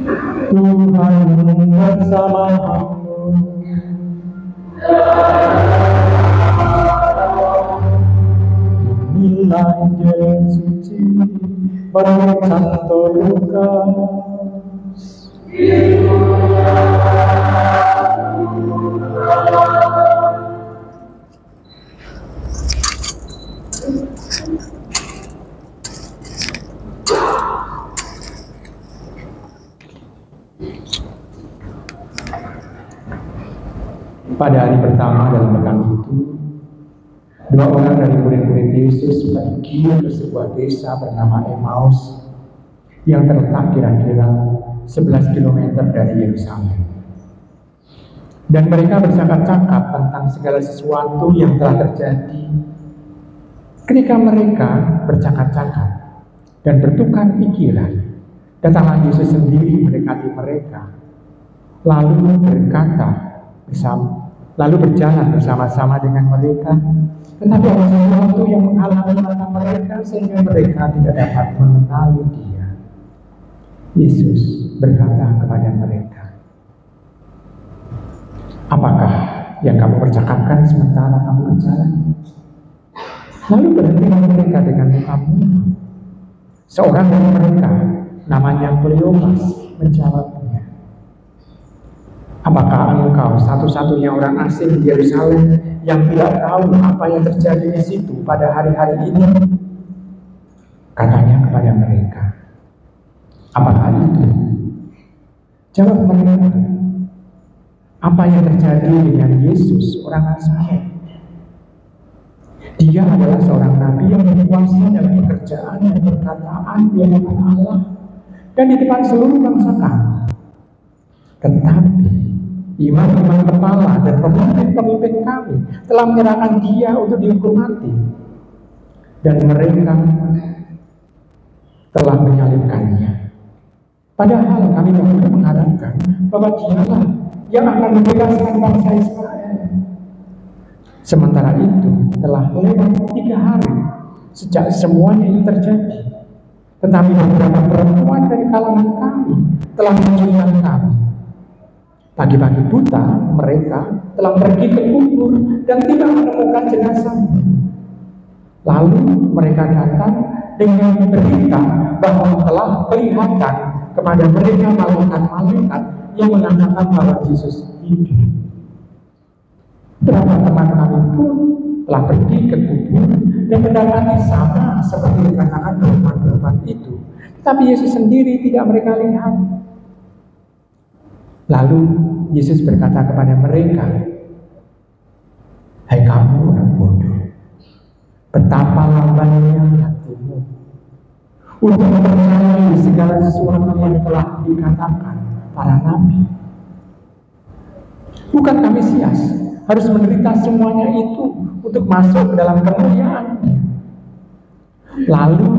Tuhan bersamamu. Inilah Injil suci menurut Santo Lukas. Pada hari pertama dalam pekan itu, dua orang dari murid-murid Yesus pergi ke sebuah desa bernama Emmaus yang terletak kira-kira 11 km dari Yerusalem. Dan mereka bercakap-cakap tentang segala sesuatu yang telah terjadi. Ketika mereka bercakap-cakap dan bertukar pikiran, datanglah Yesus sendiri mendekati mereka, lalu berjalan bersama-sama dengan mereka. Tetapi ada sesuatu yang menghalangi mata mereka sehingga mereka tidak dapat mengenali Dia. Yesus berkata kepada mereka, "Apakah yang kamu percakapkan sementara kamu berjalan?" Lalu berhentilah mereka dengan muka muram. Seorang dari mereka, namanya Kleopas, menjawabnya, "Apakah engkau satu-satunya orang asing di Yerusalem yang tidak tahu apa yang terjadi di situ pada hari-hari ini?" Katanya kepada mereka, "Apakah itu?" Jawab mereka, "Apa yang terjadi dengan Yesus orang Nazaret? Dia adalah seorang nabi yang berkuasa dalam pekerjaan dan perkataan di hadapan Allah dan di depan seluruh bangsa kami. Tetapi imam-imam kepala dan pemimpin-pemimpin kami telah menyerahkan Dia untuk dihukum mati, dan mereka telah menyalibkannya. Padahal kami dahulu mengharapkan bahwa Dialah yang akan membebaskan bangsa Israel. Sementara itu telah lewat 3 hari sejak semuanya itu terjadi. Tetapi beberapa perempuan dari kalangan kami telah menunjukkan kami. Pagi-pagi buta mereka telah pergi ke kubur dan tidak menemukan jenazahnya. Lalu mereka datang dengan berita bahwa telah kelihatan kepada mereka malaikat-malaikat yang mengatakan bahwa Yesus hidup. Beberapa teman kami pun telah pergi ke kubur dan mendapati sama seperti dikatakan perempuan-perempuan itu. Tetapi Yesus sendiri tidak mereka lihat. Lalu Yesus berkata kepada mereka, "Hai kamu orang bodoh, betapa lambannya hatimu untuk mempercayai segala sesuatu yang telah dikatakan para nabi. Bukankah Mesias harus menderita semuanya itu untuk masuk ke dalam kemuliaan-Nya?" Lalu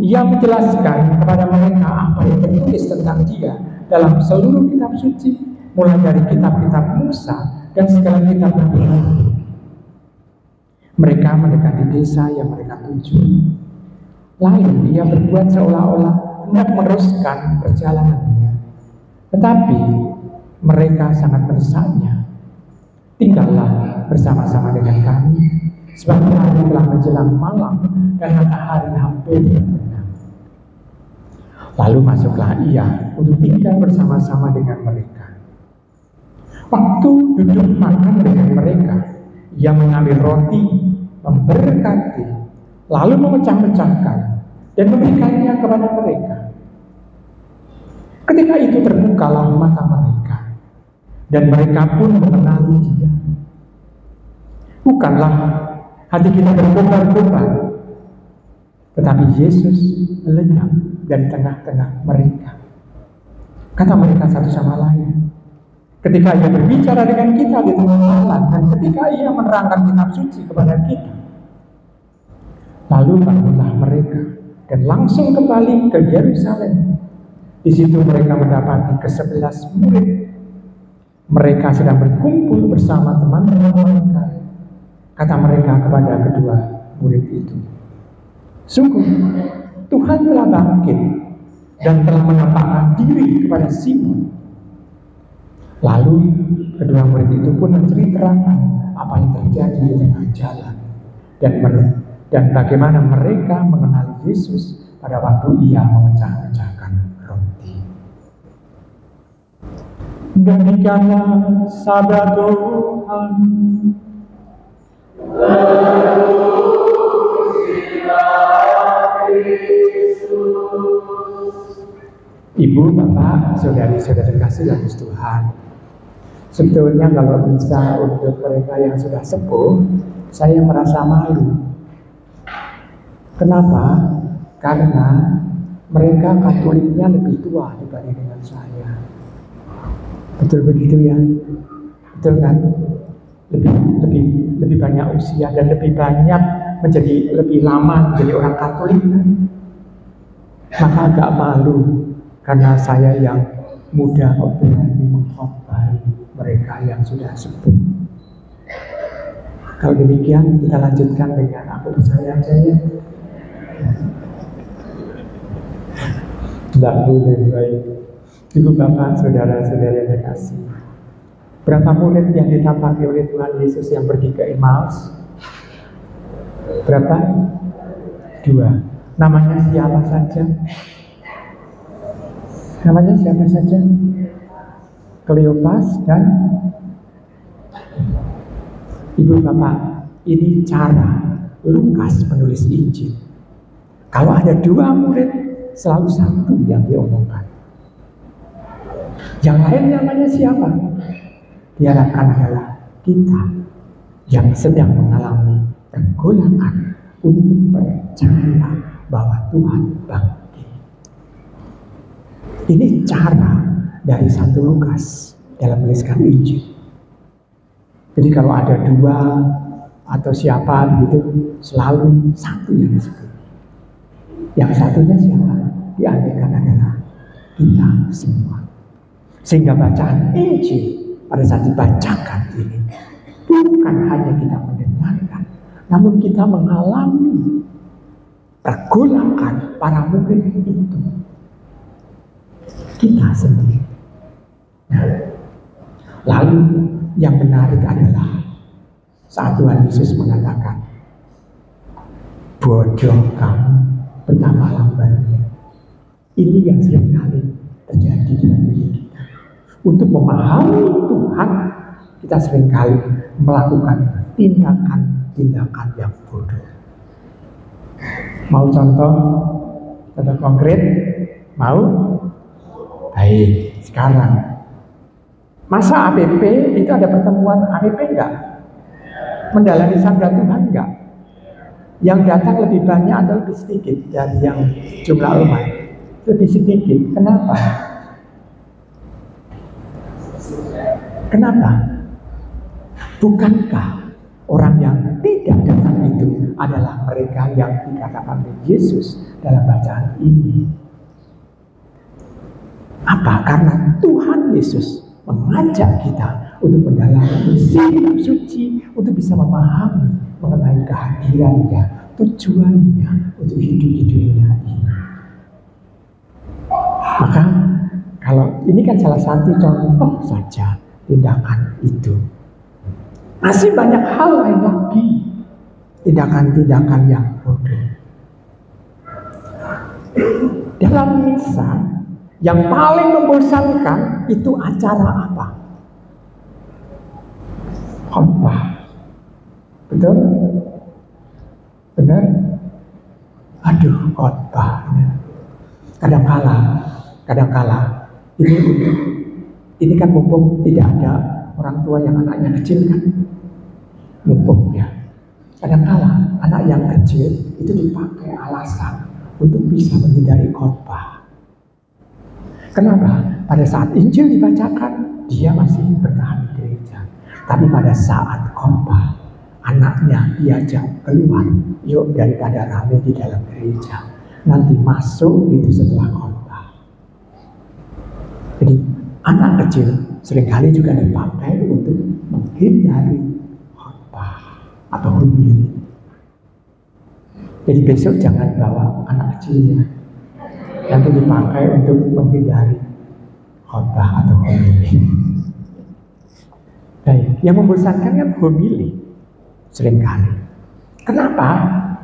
Ia menjelaskan kepada mereka apa yang tertulis tentang Dia dalam seluruh kitab suci, mulai dari kitab-kitab Musa dan segala kitab Nabi. Mereka mendekati desa yang mereka tuju. Lalu Ia berbuat seolah-olah hendak meneruskan perjalanannya. Tetapi mereka sangat mendesaknya. "Tinggallah bersama-sama dengan kami, sebab hari telah menjelang malam dan matahari hampir terbenam." Lalu masuklah Ia untuk tinggal bersama-sama dengan mereka. Waktu duduk makan dengan mereka, Ia mengambil roti, memberkati, lalu memecah-mecahkan dan memberikannya kepada mereka. Ketika itu terbukalah mata mereka, dan mereka pun mengenali Dia. Bukanlah hati kita berkobar-kobar, tetapi Yesus lenyap dari tengah-tengah mereka. Kata mereka satu sama lain, ketika Ia berbicara dengan kita di tengah jalan, dan ketika Ia menerangkan kitab suci kepada kita. Lalu bangunlah mereka dan langsung kembali ke Yerusalem. Di situ mereka mendapati ke-11 murid. Mereka sedang berkumpul bersama teman-teman mereka. Kata mereka kepada kedua murid itu, "Sungguh Tuhan telah bangkit dan telah menampakkan diri kepada Simon. Lalu kedua murid itu pun menceritakan apa yang terjadi di tengah jalan dan bagaimana mereka mengenali Yesus pada waktu ia memecah-mecahkan roti. Demikianlah sabda Tuhan. Ibu, bapak, saudari-saudari kasih dalam Tuhan, sebetulnya kalau bisa untuk mereka yang sudah sepuh, saya merasa malu. Kenapa? Karena mereka Katoliknya lebih tua dibanding dengan saya. Betul begitu ya? Betul kan? Lebih banyak usia dan lebih banyak lebih lama menjadi orang Katolik. Maka agak malu karena saya yang muda berani mengkhotbah mereka yang sudah sepuh. Kalau demikian kita lanjutkan dengan aku percaya saja. Tidak boleh baik. Ibu bapak, saudara-saudara yang terkasih, berapa murid yang ditampaki oleh Tuhan Yesus yang pergi ke Emmaus? Berapa? 2. Namanya siapa saja? Namanya siapa saja? Kleopas dan ibu bapak. Ini cara Lukas penulis Injil. Kalau ada 2 murid, selalu 1 yang diomongkan. Yang lain namanya siapa? Diharapkan adalah kita yang sedang mengalami pergolakan untuk percaya bahwa Tuhan bangkit. Ini cara dari Santo Lukas dalam menuliskan Injil. Jadi kalau ada 2 atau siapa begitu, selalu 1 yang disebut. Yang satunya siapa? Diartikan adalah kita semua. Sehingga bacaan Injil pada saat dibacakan ini bukan hanya kita mendengarkan, namun kita mengalami pergolakan para murid itu. Kita sendiri. Nah, lalu yang menarik adalah saat Tuhan Yesus mengatakan, bodoh kamu, betapa lambatnya. Ini yang seringkali terjadi dalam diri kita. Untuk memahami Tuhan, kita seringkali melakukan tindakan-tindakan yang bodoh. Mau contoh konkret? Mau? Baik, sekarang masa APP itu ada pertemuan APP enggak? Mendalami sabda Tuhan enggak? Yang datang lebih banyak atau lebih sedikit dari yang jumlah umat? Lebih sedikit. Kenapa? Kenapa? Bukankah orang yang tidak datang itu adalah mereka yang dikatakan oleh Yesus dalam bacaan ini? Apa? Karena Tuhan Yesus mengajak kita untuk mendalami kitab suci, untuk bisa memahami mengenai kehadirannya, tujuannya untuk hidup di dunia ini. Maka kalau ini kan salah satu contoh saja tindakan itu. Masih banyak hal lain lagi, tindakan-tindakan yang bodoh. Dalam misa yang paling membosankan itu acara apa? Khotbah. Betul? Benar? Aduh, khotbah. Kadang-kala ini kan mumpung tidak ada orang tua yang anaknya kecil kan, mumpung ya. Kadang-kala anak yang kecil itu dipakai alasan untuk bisa menghindari khotbah. Kenapa? Pada saat Injil dibacakan, dia masih bertahan di gereja. Tapi pada saat khotbah, anaknya diajak keluar, yuk daripada ramai di dalam gereja. Nanti masuk itu setelah khotbah. Jadi anak kecil seringkali juga dipakai untuk menghindari khotbah atau homili. Jadi besok jangan bawa anak kecilnya. nanti dipakai untuk menghindari khotbah atau homili. Baik, yang membosankan kan homili seringkali. Kenapa?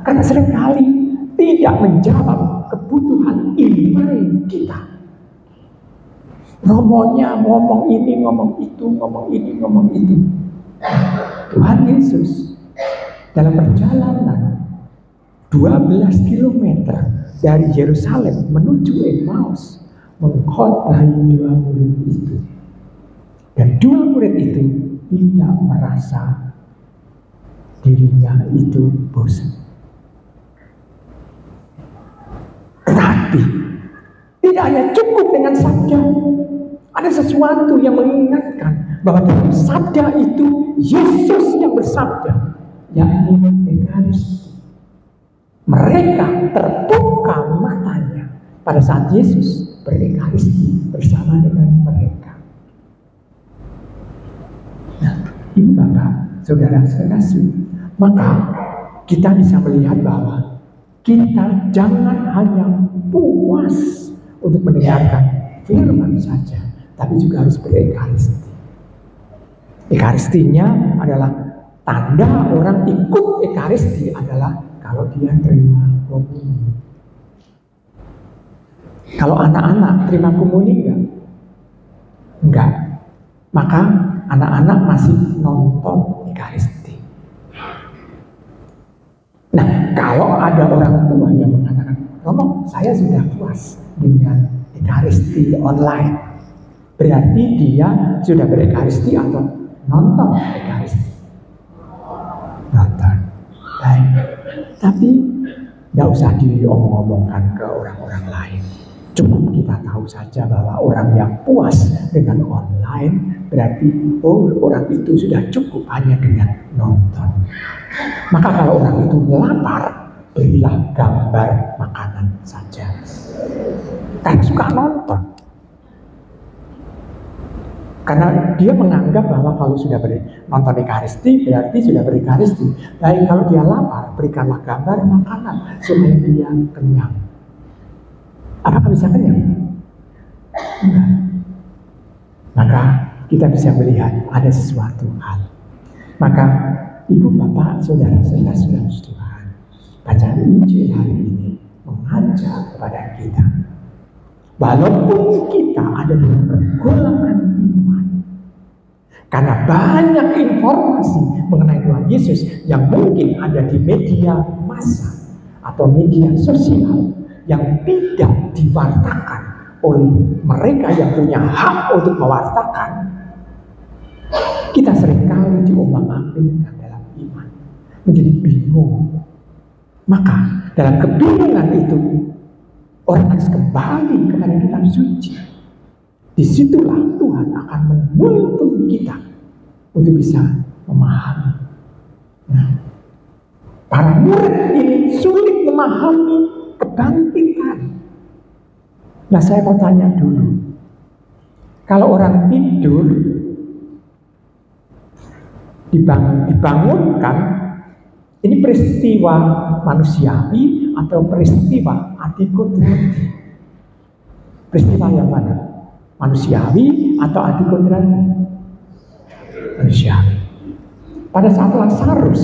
Karena seringkali tidak menjawab kebutuhan iman kita. Romonya ngomong ini, ngomong itu, ngomong ini, ngomong itu. Tuhan Yesus dalam perjalanan 12 km dari Yerusalem menuju Emmaus mengkhotbahi 2 murid itu. Dan 2 murid itu tidak merasa dirinya itu bosan. Tetapi tidak hanya cukup dengan sabda. Ada sesuatu yang mengingatkan bahwa dalam sabda itu Yesus yang bersabda, yakni Ekaristi. Mereka terbuka matanya pada saat Yesus berekaristi bersama dengan mereka. Nah, Ibu Bapak, Saudara sekasih, maka kita bisa melihat bahwa kita jangan hanya puas untuk mendengarkan firman saja, tapi juga harus berekaristi. Ekaristinya adalah tanda orang ikut ekaristi adalah kalau dia terima komuni. Kalau anak-anak terima komuni enggak? Enggak. Maka anak-anak masih nonton ekaristi. Nah, kalau ada orang tua yang mengatakan, Romo, saya sudah puas dengan ekaristi online, berarti dia sudah berekaristi atau nonton ekaristi? Nonton. Baik. Tapi tidak usah diomong-omongkan ke orang-orang lain. Cukup kita tahu saja bahwa orang yang puas dengan online berarti orang itu sudah cukup hanya dengan nonton. Maka kalau orang itu lapar, berilah gambar makanan saja. Karena suka nonton. Karena dia menganggap bahwa kalau sudah nonton ekaristi berarti sudah berekaristi. Baik, kalau dia lapar, berikanlah gambar makanan supaya dia kenyang. Apakah bisa kenyang? Enggak. Maka kita bisa melihat ada sesuatu hal. Maka Ibu, Bapak, Saudara-saudara Tuhan, bacaan Injil hari ini mengajak kepada kita, walaupun kita ada dalam pergolakan iman, karena banyak informasi mengenai Tuhan Yesus yang mungkin ada di media massa atau media sosial yang tidak diwartakan oleh mereka yang punya hak untuk mewartakan, kita seringkali diombang-ambingkan dalam iman, menjadi bingung. Maka dalam kebingungan itu orang harus kembali kepada kitab suci. Disitulah Tuhan akan menuntun kita untuk bisa memahami. Nah, para murid ini sulit memahami kebangkitan. Nah, saya mau tanya dulu. Kalau orang tidur dibangunkan, ini peristiwa manusiawi atau peristiwa adikodrati? Peristiwa yang mana? Manusiawi atau adikodrati? Manusiawi. Pada saat Lazarus,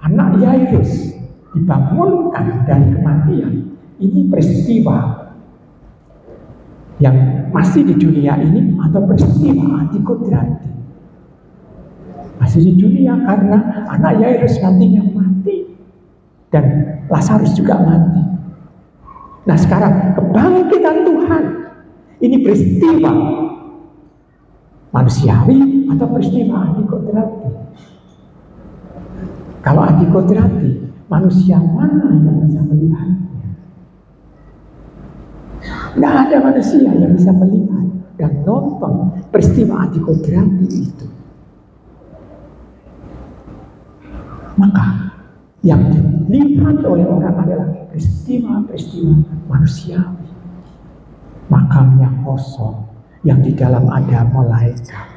anak Yairus, dibangunkan dari kematian, ini peristiwa yang masih di dunia ini atau peristiwa adikodrati? Masih di dunia, karena anak Yairus nantinya mati dan Lazarus juga mati. Nah, sekarang kebangkitan Tuhan ini peristiwa manusiawi atau peristiwa adikodrati? Kalau adikodrati, manusia mana yang bisa melihatnya? Tidak ada manusia yang bisa melihat dan nonton peristiwa adikodrati itu. Maka yang dilihat oleh orang adalah peristiwa-peristiwa manusiawi. Makamnya kosong, yang di dalam ada malaikat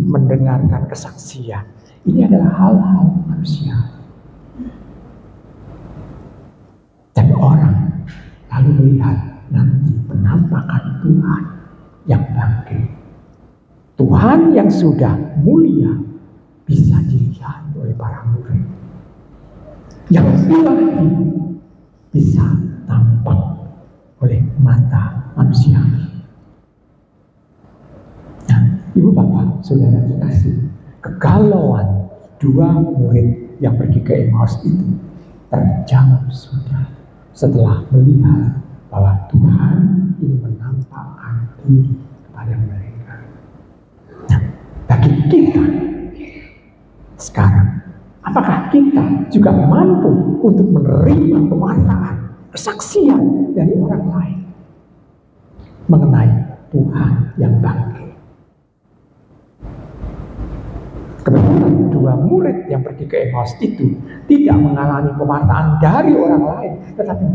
mendengarkan kesaksian. Ini adalah hal-hal manusiawi. Dan orang lalu melihat nanti penampakan Tuhan yang bangkit. Tuhan yang sudah mulia bisa dilihat oleh para murid. Yang ilahi bisa tampak oleh mata manusia. Nah, Ibu Bapak, Saudara dikasih, kegalauan dua murid yang pergi ke Emmaus itu terjawab sudah setelah melihat bahwa Tuhan ini menampakkan diri kepada mereka. Nah, bagi kita sekarang, apakah kita juga mampu untuk menerima pewartaan, kesaksian dari orang lain mengenai Tuhan yang bangkit? Kebetulan dua murid yang pergi ke Emmaus itu tidak mengalami pewartaan dari orang lain, tetapi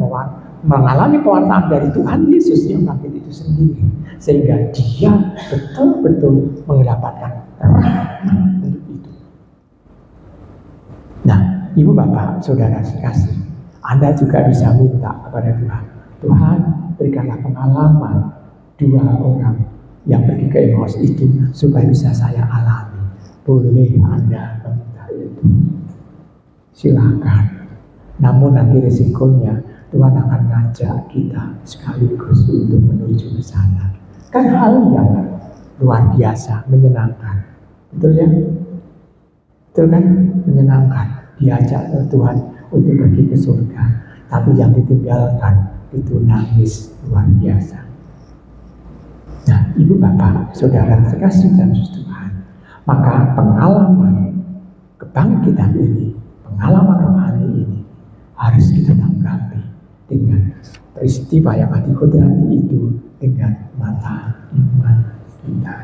mengalami pewartaan dari Tuhan Yesus yang bangkit itu sendiri, sehingga dia betul-betul mendapatkan rahmat untuk itu. Nah, Ibu Bapak, Saudara sekasih, Anda juga bisa minta kepada Tuhan, Tuhan berikanlah pengalaman dua orang yang pergi ke Emmaus itu supaya bisa saya alami. Boleh Anda meminta itu, silakan. Namun nanti risikonya Tuhan akan ngajak kita sekaligus untuk menuju ke sana. Kan hal yang luar biasa, menyenangkan. Betul ya? Betul kan? Menyenangkan. Diajak Tuhan untuk pergi ke surga. Tapi yang ditinggalkan itu nangis luar biasa. Nah, Ibu Bapak, Saudara sekasih dalam Tuhan, maka pengalaman kebangkitan ini, pengalaman rohani ini harus kita tanggapi dengan peristiwa yang dikodrati itu dengan mata iman kita.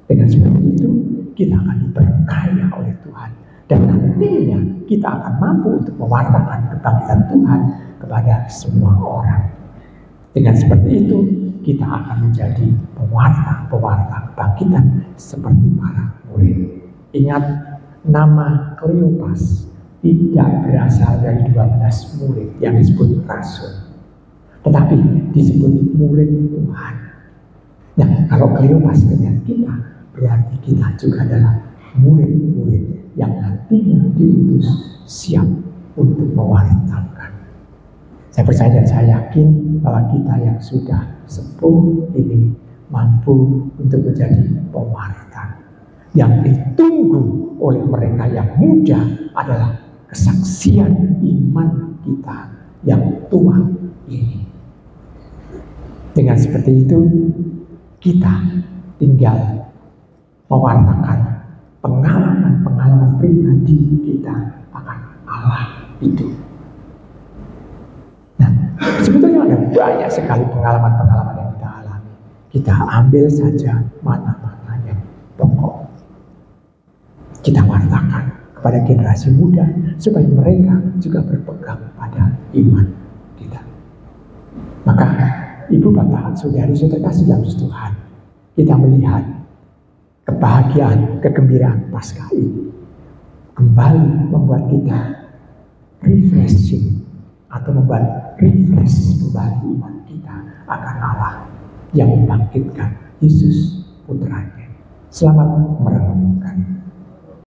Dengan seperti itu kita akan diberkahi oleh Tuhan, dan nantinya kita akan mampu untuk mewartakan kebangkitan Tuhan kepada semua orang. Dengan seperti itu kita akan menjadi pewarta kebangkitan seperti para murid. Ingat, nama Kleopas tidak berasal dari 12 murid yang disebut rasul, tetapi disebut murid Tuhan. Nah, kalau Kleopas dengan kita, berarti kita juga adalah murid-murid yang nantinya diutus siap untuk mewartakan. Saya percaya dan saya yakin bahwa kita yang sudah sepuh ini mampu untuk menjadi pewarta. Yang ditunggu oleh mereka yang muda adalah kesaksian iman kita yang tua ini. Dengan seperti itu, kita tinggal mewartakan pengalaman-pengalaman pribadi kita akan Allah itu. Nah, sebetulnya ada banyak sekali pengalaman-pengalaman yang kita alami. Kita ambil saja mana-mana yang pokok. Kita wartakan kepada generasi muda supaya mereka juga berpegang pada iman kita. Maka Ibu Bapak, Saudari-saudari kasih dalam Tuhan, kita melihat kebahagiaan, kegembiraan Paskah ini kembali membuat kita refreshing atau membuat refresh kembali iman kita akan Allah yang membangkitkan Yesus putranya. Selamat merenungkan.